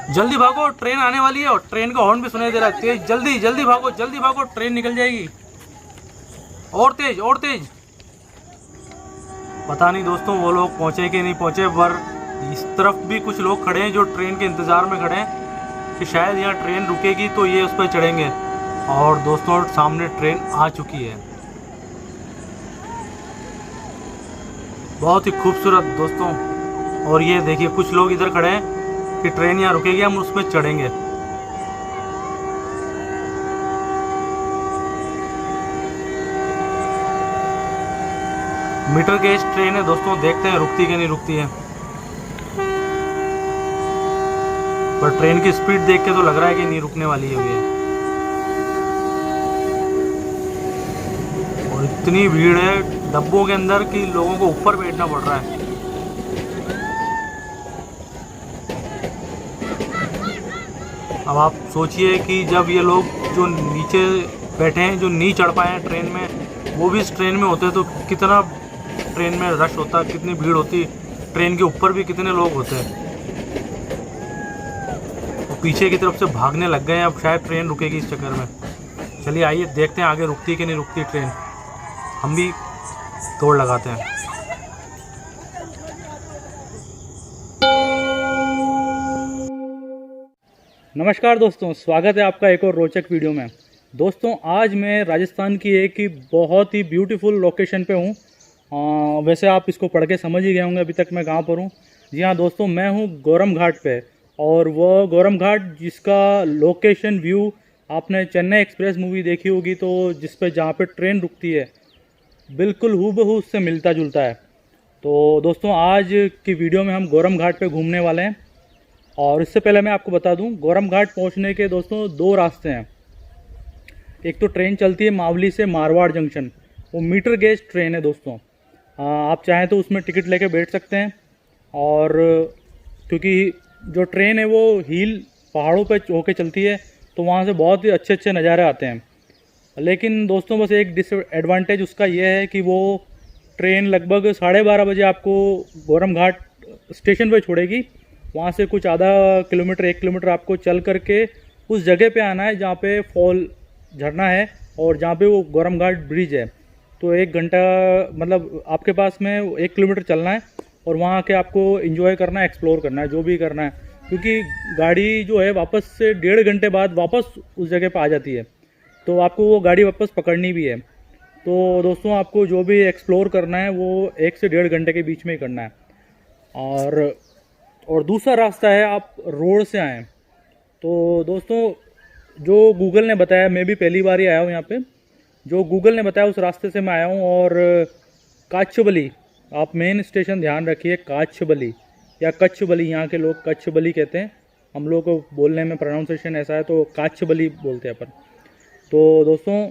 जल्दी भागो, ट्रेन आने वाली है और ट्रेन का हॉर्न भी सुनाई दे रहा है। तेज, जल्दी जल्दी भागो, जल्दी भागो, ट्रेन निकल जाएगी। और तेज, और तेज। पता नहीं दोस्तों वो लोग पहुंचे कि नहीं पहुंचे, पर इस तरफ भी कुछ लोग खड़े हैं जो ट्रेन के इंतज़ार में खड़े हैं कि शायद यहाँ ट्रेन रुकेगी तो ये उस पर चढ़ेंगे। और दोस्तों सामने ट्रेन आ चुकी है। बहुत ही खूबसूरत दोस्तों। और ये देखिए कुछ लोग इधर खड़े हैं कि ट्रेन यहाँ रुकेगी, हम उसमें चढ़ेंगे। मीटर गेज ट्रेन है दोस्तों, देखते हैं रुकती कि नहीं रुकती है। पर ट्रेन की स्पीड देख के तो लग रहा है कि नहीं रुकने वाली है ये। और इतनी भीड़ है डब्बों के अंदर कि लोगों को ऊपर बैठना पड़ रहा है। अब आप सोचिए कि जब ये लोग जो नीचे बैठे हैं, जो नहीं चढ़ पाए हैं ट्रेन में, वो भी इस ट्रेन में होते तो कितना ट्रेन में रश होता, कितनी भीड़ होती। ट्रेन के ऊपर भी कितने लोग होते हैं। और पीछे की तरफ से भागने लग गए हैं, अब शायद ट्रेन रुकेगी इस चक्कर में। चलिए आइए देखते हैं आगे रुकती कि नहीं रुकती ट्रेन। हम भी दौड़ लगाते हैं। नमस्कार दोस्तों, स्वागत है आपका एक और रोचक वीडियो में। दोस्तों आज मैं राजस्थान की एक ही बहुत ही ब्यूटीफुल लोकेशन पे हूँ। वैसे आप इसको पढ़ के समझ ही गए होंगे अभी तक मैं कहाँ पर हूँ। जी हाँ दोस्तों, मैं हूँ गोरम घाट पे। और वो गोरम घाट जिसका लोकेशन व्यू आपने चेन्नई एक्सप्रेस मूवी देखी होगी, तो जिस पे जहाँ पे ट्रेन रुकती है बिल्कुल हूबहू उससे मिलता जुलता है। तो दोस्तों आज की वीडियो में हम गोरम घाट पे घूमने वाले हैं। और इससे पहले मैं आपको बता दूं, गोरम घाट पहुंचने के दोस्तों दो रास्ते हैं। एक तो ट्रेन चलती है मावली से मारवाड़ जंक्शन, वो मीटर गेज ट्रेन है दोस्तों। आप चाहें तो उसमें टिकट लेके बैठ सकते हैं। और क्योंकि जो ट्रेन है वो हिल पहाड़ों पे होके चलती है, तो वहाँ से बहुत ही अच्छे अच्छे नज़ारे आते हैं। लेकिन दोस्तों बस एक डिसएडवांटेज उसका ये है कि वो ट्रेन लगभग 12:30 बजे आपको गोरम घाट स्टेशन पर छोड़ेगी। वहाँ से कुछ आधा किलोमीटर 1 किलोमीटर आपको चल करके उस जगह पे आना है जहाँ पे फॉल झरना है और जहाँ पे वो गोरम घाट ब्रिज है। तो 1 घंटा मतलब आपके पास में 1 किलोमीटर चलना है और वहाँ आके आपको एंजॉय करना है, एक्सप्लोर करना है, जो भी करना है। क्योंकि गाड़ी जो है वापस से 1.5 घंटे बाद वापस उस जगह पर आ जाती है, तो आपको वो गाड़ी वापस पकड़नी भी है। तो दोस्तों आपको जो भी एक्सप्लोर करना है वो 1 से 1.5 घंटे के बीच में ही करना है। और दूसरा रास्ता है आप रोड से आएँ। तो दोस्तों जो गूगल ने बताया, मैं भी पहली बार ही आया हूँ यहाँ पे, जो गूगल ने बताया उस रास्ते से मैं आया हूँ। और काछबली, आप मेन स्टेशन ध्यान रखिए, काछबली या कच्छबली, यहाँ के लोग कच्छबली कहते हैं, हम लोग को बोलने में प्रोनाउंसिएशन ऐसा है तो काछबली बोलते हैं अपन। तो दोस्तों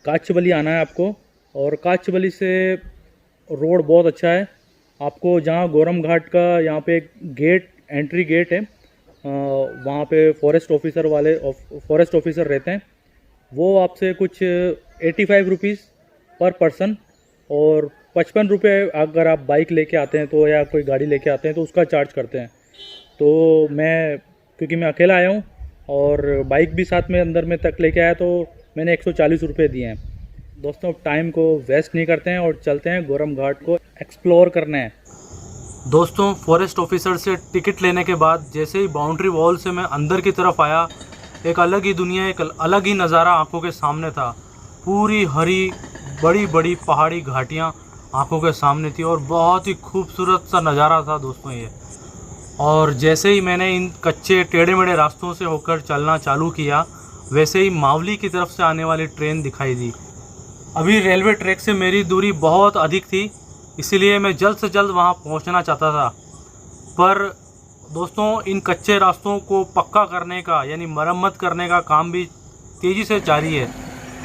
काछबली आना है आपको। और काछबली से रोड बहुत अच्छा है। आपको जहाँ गोरम घाट का यहाँ पे एक गेट, एंट्री गेट है, वहाँ पे फॉरेस्ट ऑफिसर रहते हैं। वो आपसे कुछ 85 रुपीज़ पर पर्सन और 55 रुपये अगर आप बाइक लेके आते हैं तो, या कोई गाड़ी लेके आते हैं तो उसका चार्ज करते हैं। तो क्योंकि मैं अकेला आया हूँ और बाइक भी साथ में अंदर में तक लेके आया, तो मैंने 140 रुपये दिए हैं। दोस्तों टाइम को वेस्ट नहीं करते हैं और चलते हैं गोरम घाट को एक्सप्लोर करने हैं। दोस्तों फॉरेस्ट ऑफिसर से टिकट लेने के बाद जैसे ही बाउंड्री वॉल से मैं अंदर की तरफ आया, एक अलग ही दुनिया, एक अलग ही नज़ारा आंखों के सामने था। पूरी हरी बड़ी बड़ी पहाड़ी घाटियाँ आंखों के सामने थी और बहुत ही खूबसूरत सा नज़ारा था दोस्तों ये। और जैसे ही मैंने इन कच्चे टेढ़े मेढ़े रास्तों से होकर चलना चालू किया, वैसे ही मावली की तरफ से आने वाली ट्रेन दिखाई दी। अभी रेलवे ट्रैक से मेरी दूरी बहुत अधिक थी, इसीलिए मैं जल्द से जल्द वहां पहुंचना चाहता था। पर दोस्तों इन कच्चे रास्तों को पक्का करने का यानी मरम्मत करने का काम भी तेज़ी से जारी है।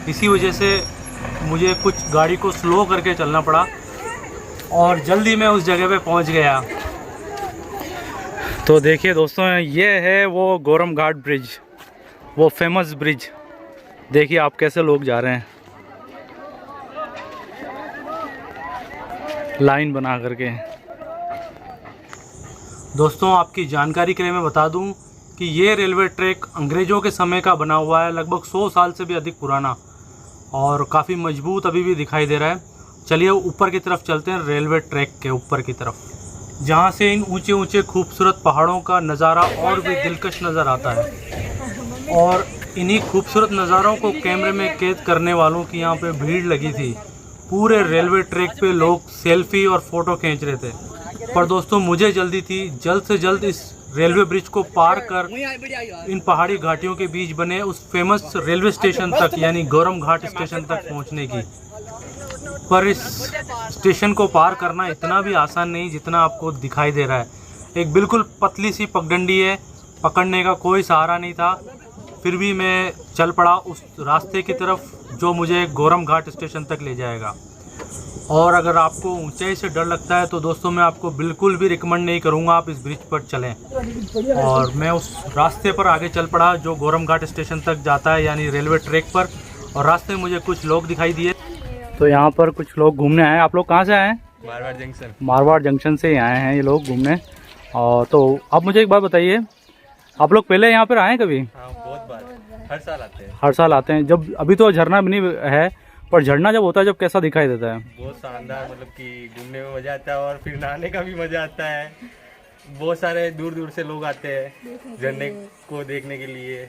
इसी वजह से मुझे कुछ गाड़ी को स्लो करके चलना पड़ा और जल्दी मैं उस जगह पे पहुंच गया। तो देखिए दोस्तों, ये है वो गोरम घाट ब्रिज, वो फेमस ब्रिज। देखिए आप कैसे लोग जा रहे हैं लाइन बना करके। दोस्तों आपकी जानकारी के लिए मैं बता दूं कि ये रेलवे ट्रैक अंग्रेज़ों के समय का बना हुआ है, लगभग 100 साल से भी अधिक पुराना, और काफ़ी मजबूत अभी भी दिखाई दे रहा है। चलिए ऊपर की तरफ चलते हैं, रेलवे ट्रैक के ऊपर की तरफ, जहाँ से इन ऊंचे ऊंचे खूबसूरत पहाड़ों का नज़ारा और भी दिलकश नज़र आता है। और इन्हीं खूबसूरत नज़ारों को कैमरे में कैद करने वालों की यहाँ पे भीड़ लगी थी। पूरे रेलवे ट्रैक पे लोग सेल्फी और फ़ोटो खींच रहे थे। पर दोस्तों मुझे जल्दी थी, जल्द से जल्द इस रेलवे ब्रिज को पार कर इन पहाड़ी घाटियों के बीच बने उस फेमस रेलवे स्टेशन तक, यानी गौरम घाट स्टेशन तक पहुंचने की। पर इस स्टेशन को पार करना इतना भी आसान नहीं जितना आपको दिखाई दे रहा है। एक बिल्कुल पतली सी पगडंडी है, पकड़ने का कोई सहारा नहीं था। फिर भी मैं चल पड़ा उस रास्ते की तरफ जो मुझे गौरम घाट स्टेशन तक ले जाएगा। और अगर आपको ऊंचाई से डर लगता है तो दोस्तों मैं आपको बिल्कुल भी रिकमेंड नहीं करूंगा आप इस ब्रिज पर चलें। और मैं उस रास्ते पर आगे चल पड़ा जो गौरम घाट स्टेशन तक जाता है, यानी रेलवे ट्रैक पर। और रास्ते में मुझे कुछ लोग दिखाई दिए, तो यहाँ पर कुछ लोग घूमने आए। आप लोग कहाँ से आए हैं? मारवाड़ जंक्शन। मारवाड़ जंक्शन से आए हैं ये लोग घूमने। और तो आप मुझे एक बात बताइए, आप लोग पहले यहाँ पर आए हैं कभी? हाँ, बहुत बार, हर साल आते हैं। हर साल आते हैं। जब अभी तो झरना भी नहीं है, पर झरना जब होता है जब कैसा दिखाई देता है? बहुत शानदार, मतलब कि घूमने में मजा आता है और फिर नहाने का भी मजा आता है। बहुत सारे दूर दूर से लोग आते हैं झरने को देखने के लिए।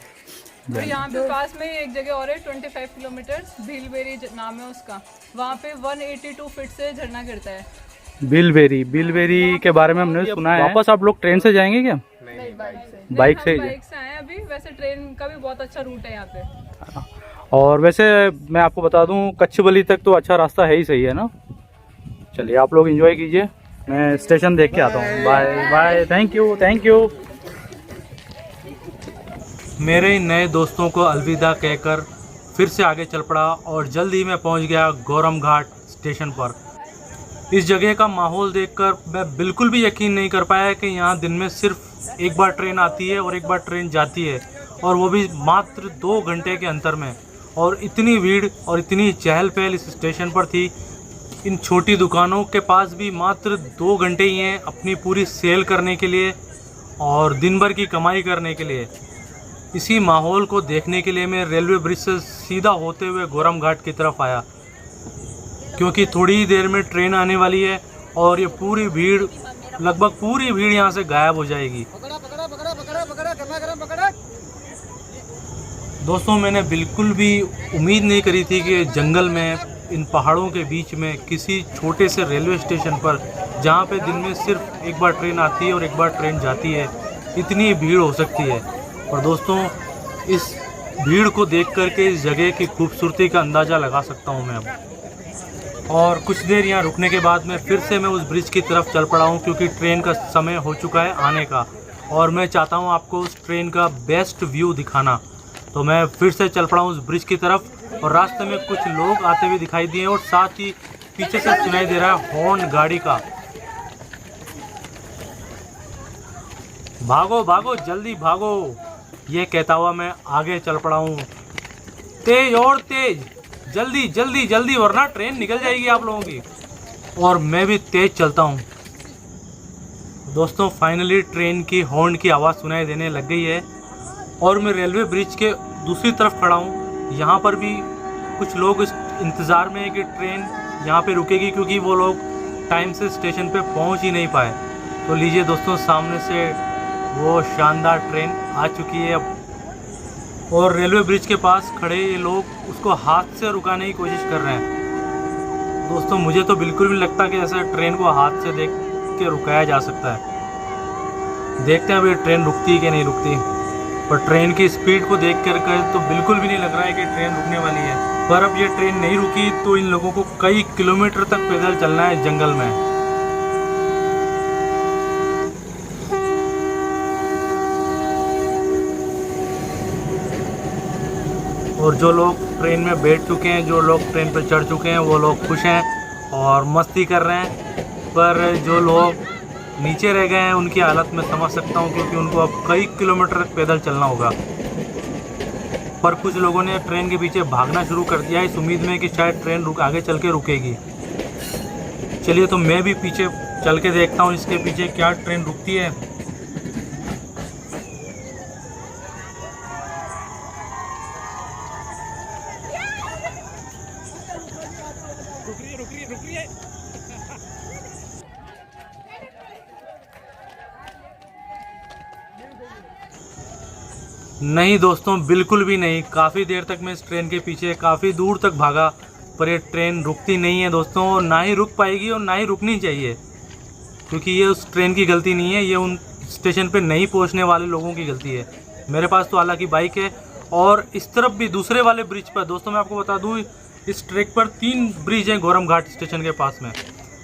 और यहाँ पे पास में एक जगह और है 25 किलोमीटर, भीलबेरी नाम है उसका। वहाँ पे 182 फीट से झरना गिरता है। बिलबेरी के बारे में हमने सुना है। वापस आप लोग ट्रेन से जाएंगे क्या? नहीं, बाइक से आए हैं अभी। वैसे ट्रेन का भी बहुत अच्छा रूट है यहाँ पे। और वैसे मैं आपको बता दूं कच्छबली तक तो अच्छा रास्ता है ही, सही है ना? चलिए आप लोग एंजॉय कीजिए, मैं स्टेशन देख के आता हूँ। Bye bye, thank you. मेरे नए दोस्तों को अलविदा कहकर फिर से आगे चल पड़ा और जल्द ही मैं पहुँच गया गौरम घाट स्टेशन पर। इस जगह का माहौल देखकर मैं बिल्कुल भी यकीन नहीं कर पाया कि यहाँ दिन में सिर्फ एक बार ट्रेन आती है और एक बार ट्रेन जाती है, और वो भी मात्र 2 घंटे के अंतर में। और इतनी भीड़ और इतनी चहल पहल इस स्टेशन पर थी। इन छोटी दुकानों के पास भी मात्र 2 घंटे ही हैं अपनी पूरी सेल करने के लिए और दिन भर की कमाई करने के लिए। इसी माहौल को देखने के लिए मैं रेलवे ब्रिज से सीधा होते हुए गौरम घाट की तरफ आया, क्योंकि थोड़ी ही देर में ट्रेन आने वाली है और ये पूरी भीड़, लगभग पूरी भीड़ यहाँ से गायब हो जाएगी। दोस्तों मैंने बिल्कुल भी उम्मीद नहीं करी थी कि जंगल में, इन पहाड़ों के बीच में, किसी छोटे से रेलवे स्टेशन पर, जहाँ पे दिन में सिर्फ एक बार ट्रेन आती है और एक बार ट्रेन जाती है, इतनी भीड़ हो सकती है। और दोस्तों इस भीड़ को देख करके इस जगह की खूबसूरती का अंदाज़ा लगा सकता हूँ मैं अब। और कुछ देर यहाँ रुकने के बाद मैं फिर से उस ब्रिज की तरफ चल पड़ा हूँ, क्योंकि ट्रेन का समय हो चुका है आने का और मैं चाहता हूँ आपको उस ट्रेन का बेस्ट व्यू दिखाना। तो मैं फिर से चल पड़ा हूँ उस ब्रिज की तरफ और रास्ते में कुछ लोग आते हुए दिखाई दिए और साथ ही पीछे से सुनाई दे रहा है हॉर्न गाड़ी का। भागो भागो जल्दी भागो, ये कहता हुआ मैं आगे चल पड़ा हूँ। तेज और तेज, जल्दी जल्दी जल्दी, वरना ट्रेन निकल जाएगी आप लोगों की। और मैं भी तेज चलता हूँ। दोस्तों फाइनली ट्रेन की हॉर्न की आवाज़ सुनाई देने लग गई है और मैं रेलवे ब्रिज के दूसरी तरफ खड़ा हूँ। यहाँ पर भी कुछ लोग इस इंतज़ार में है कि ट्रेन यहाँ पे रुकेगी, क्योंकि वो लोग टाइम से स्टेशन पे पहुँच ही नहीं पाए। तो लीजिए दोस्तों, सामने से वो शानदार ट्रेन आ चुकी है अब, और रेलवे ब्रिज के पास खड़े ये लोग उसको हाथ से रुकाने की कोशिश कर रहे हैं। दोस्तों मुझे तो बिल्कुल भी लगता कि ऐसे ट्रेन को हाथ से देख के रुकाया जा सकता है। देखते हैं अब ये ट्रेन रुकती है कि नहीं रुकती, पर ट्रेन की स्पीड को देख कर तो बिल्कुल भी नहीं लग रहा है कि ट्रेन रुकने वाली है। पर अब ये ट्रेन नहीं रुकी तो इन लोगों को कई किलोमीटर तक पैदल चलना है जंगल में। और जो लोग ट्रेन में बैठ चुके हैं, जो लोग ट्रेन पर चढ़ चुके हैं, वो लोग खुश हैं और मस्ती कर रहे हैं। पर जो लोग नीचे रह गए हैं उनकी हालत मैं समझ सकता हूं, क्योंकि उनको अब कई किलोमीटर तक पैदल चलना होगा। पर कुछ लोगों ने ट्रेन के पीछे भागना शुरू कर दिया इस उम्मीद में कि शायद ट्रेन आगे चल के रुकेगी। चलिए तो मैं भी पीछे चल के देखता हूँ इसके पीछे क्या ट्रेन रुकती है। नहीं दोस्तों, बिल्कुल भी नहीं। काफ़ी देर तक मैं इस ट्रेन के पीछे काफ़ी दूर तक भागा, पर ये ट्रेन रुकती नहीं है दोस्तों, और ना ही रुक पाएगी और ना ही रुकनी चाहिए, क्योंकि ये उस ट्रेन की गलती नहीं है, ये उन स्टेशन पे नहीं पहुंचने वाले लोगों की गलती है। मेरे पास तो हालांकि बाइक है, और इस तरफ भी दूसरे वाले ब्रिज पर दोस्तों मैं आपको बता दूं, इस ट्रैक पर 3 ब्रिज हैं गोरम घाट स्टेशन के पास में।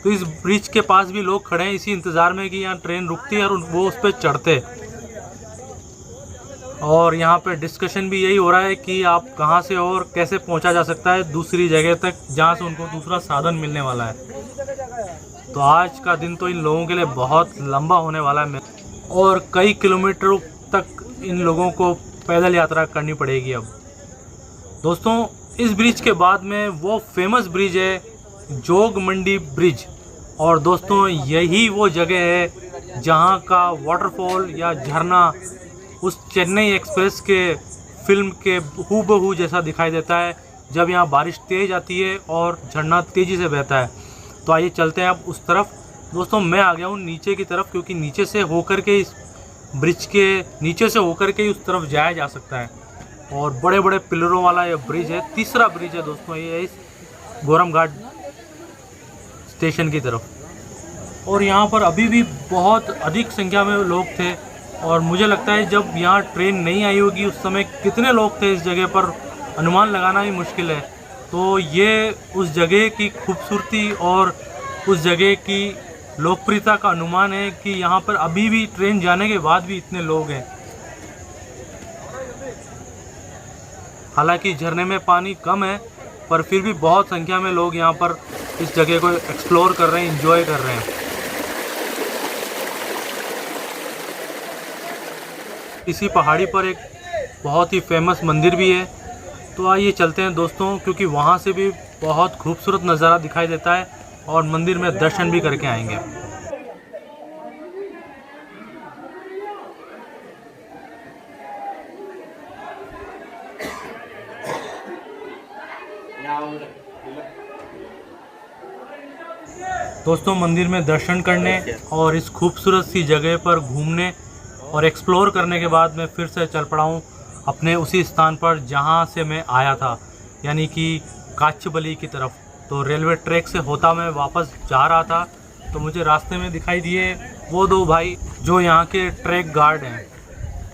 तो इस ब्रिज के पास भी लोग खड़े हैं इसी इंतज़ार में कि यहाँ ट्रेन रुकती है और वो उस पर चढ़ते। और यहाँ पे डिस्कशन भी यही हो रहा है कि आप कहाँ से और कैसे पहुँचा जा सकता है दूसरी जगह तक, जहाँ से उनको दूसरा साधन मिलने वाला है। तो आज का दिन तो इन लोगों के लिए बहुत लंबा होने वाला है, और कई किलोमीटरों तक इन लोगों को पैदल यात्रा करनी पड़ेगी। अब दोस्तों इस ब्रिज के बाद में वो फेमस ब्रिज है जोग मंडी ब्रिज, और दोस्तों यही वो जगह है जहाँ का वाटरफॉल या झरना उस चेन्नई एक्सप्रेस के फिल्म के हूबहू जैसा दिखाई देता है, जब यहाँ बारिश तेज़ आती है और झरना तेज़ी से बहता है। तो आइए चलते हैं अब उस तरफ। दोस्तों मैं आ गया हूँ नीचे की तरफ, क्योंकि नीचे से होकर के इस ब्रिज के नीचे से होकर के उस तरफ जाया जा सकता है, और बड़े बड़े पिलरों वाला ये ब्रिज है। तीसरा ब्रिज है दोस्तों ये इस गोरम घाट स्टेशन की तरफ, और यहाँ पर अभी भी बहुत अधिक संख्या में लोग थे, और मुझे लगता है जब यहाँ ट्रेन नहीं आई होगी उस समय कितने लोग थे इस जगह पर अनुमान लगाना ही मुश्किल है। तो ये उस जगह की खूबसूरती और उस जगह की लोकप्रियता का अनुमान है कि यहाँ पर अभी भी ट्रेन जाने के बाद भी इतने लोग हैं। हालांकि झरने में पानी कम है, पर फिर भी बहुत संख्या में लोग यहाँ पर इस जगह को एक्सप्लोर कर रहे हैं, एंजॉय कर रहे हैं। इसी पहाड़ी पर एक बहुत ही फेमस मंदिर भी है, तो आइए चलते हैं दोस्तों, क्योंकि वहाँ से भी बहुत खूबसूरत नज़ारा दिखाई देता है, और मंदिर में दर्शन भी करके आएंगे। दोस्तों मंदिर में दर्शन करने और इस खूबसूरत सी जगह पर घूमने और एक्सप्लोर करने के बाद मैं फिर से चल पड़ा हूँ अपने उसी स्थान पर जहाँ से मैं आया था, यानी कि काचबली की तरफ। तो रेलवे ट्रैक से होता मैं वापस जा रहा था, तो मुझे रास्ते में दिखाई दिए वो 2 भाई जो यहाँ के ट्रैक गार्ड हैं।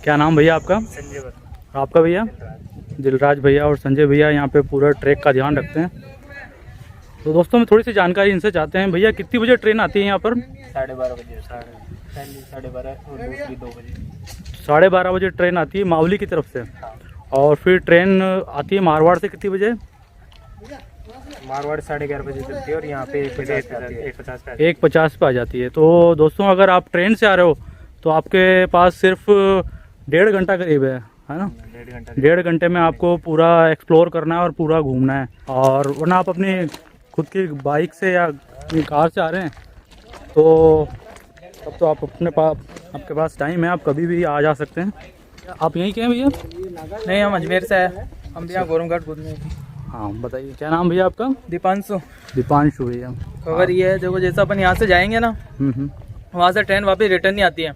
क्या नाम भैया आपका? संजय भैया। आपका भैया? दिलराज भैया और संजय भैया यहाँ पे पूरा ट्रैक का ध्यान रखते हैं। तो दोस्तों मैं थोड़ी सी जानकारी इनसे चाहते हैं। भैया कितनी बजे ट्रेन आती है यहाँ पर? 12:30 बजे, 12:30 और दूसरी 2 बजे। 12:30 बजे ट्रेन आती है मावली की तरफ से, और फिर ट्रेन आती है मारवाड़ से कितनी बजे? मारवाड़ 11:30 बजे चलती है, और यहाँ पे 1:50 पे आ जाती है। तो दोस्तों अगर आप ट्रेन से आ रहे हो तो आपके पास सिर्फ 1.5 घंटा करीब है ना? 1.5 घंटे में आपको पूरा एक्सप्लोर करना है और पूरा घूमना है। और वरना आप अपनी खुद की बाइक से या अपनी कार से आ रहे हैं तो तब तो आप आपके पास टाइम है, आप कभी भी आ जा सकते हैं। आप यहीं के हैं भैया? नहीं, हम अजमेर से हैं। हम भी यहाँ गोरम घाट घूमने। हाँ बताइए, क्या नाम भैया आपका? दीपांशु। दीपांशु भैया। तो अगर ये है देखो, जैसे अपन यहाँ से जाएंगे ना, वहाँ से ट्रेन वापस रिटर्न नहीं आती है।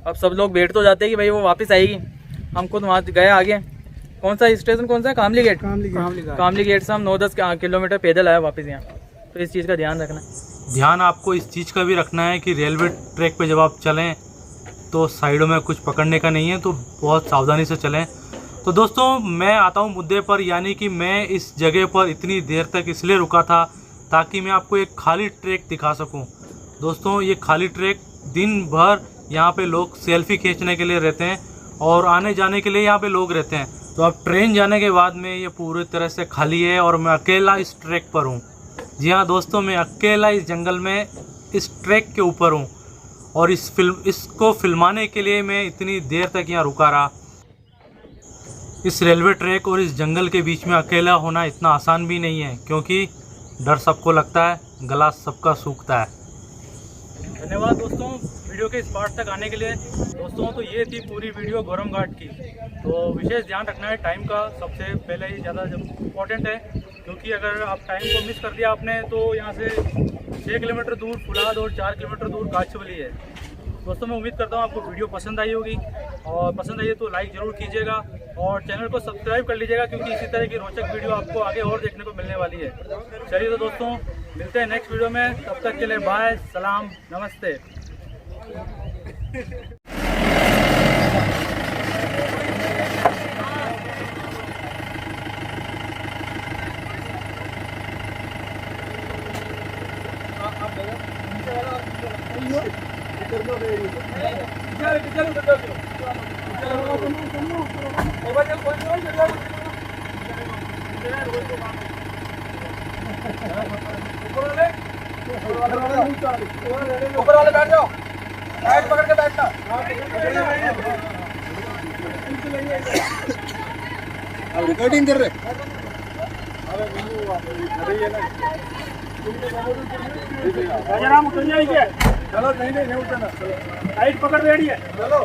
अब सब लोग वेट तो जाते हैं कि भाई वो वापस आएगी। हम खुद वहाँ गए आगे। कौन सा स्टेशन कौन सा है? कामली गेट। कामली गेट से हम 9-10 किलोमीटर पैदल आए वापस यहाँ। तो इस चीज़ का ध्यान रखना। ध्यान आपको इस चीज़ का भी रखना है कि रेलवे ट्रैक पे जब आप चलें तो साइडों में कुछ पकड़ने का नहीं है, तो बहुत सावधानी से चलें। तो दोस्तों मैं आता हूँ मुद्दे पर, यानी कि मैं इस जगह पर इतनी देर तक इसलिए रुका था ताकि मैं आपको एक खाली ट्रैक दिखा सकूँ। दोस्तों ये खाली ट्रैक दिन भर यहाँ पे लोग सेल्फी खींचने के लिए रहते हैं, और आने जाने के लिए यहाँ पे लोग रहते हैं। तो अब ट्रेन जाने के बाद में ये पूरी तरह से खाली है, और मैं अकेला इस ट्रैक पर हूँ। जी हाँ दोस्तों, मैं अकेला इस जंगल में इस ट्रैक के ऊपर हूँ, और इसको फिल्माने के लिए मैं इतनी देर तक यहाँ रुका रहा। इस रेलवे ट्रैक और इस जंगल के बीच में अकेला होना इतना आसान भी नहीं है, क्योंकि डर सबको लगता है, गला सबका सूखता है। धन्यवाद दोस्तों वीडियो के इस पार्ट तक आने के लिए। दोस्तों तो ये थी पूरी वीडियो गोरम घाट की। तो विशेष ध्यान रखना है टाइम का, सबसे पहले ही ज़्यादा इम्पोर्टेंट है, क्योंकि अगर आप टाइम को मिस कर दिया आपने तो यहाँ से 6 किलोमीटर दूर फुलाद और 4 किलोमीटर दूर काचबली है। दोस्तों मैं उम्मीद करता हूँ आपको वीडियो पसंद आई होगी, और पसंद आई है तो लाइक ज़रूर कीजिएगा और चैनल को सब्सक्राइब कर लीजिएगा, क्योंकि इसी तरह की रोचक वीडियो आपको आगे और देखने को मिलने वाली है। चलिए तो दोस्तों मिलते हैं नेक्स्ट वीडियो में, तब तक के लिए बाय, सलाम, नमस्ते। ऊपर वाले बैठ जाओ, साइड पकड़ के बैठना। रिकॉर्डिंग कर रहे राजाराम उतर जाइए। चलो नहीं उठना, साइड पकड़ बैठिए। चलो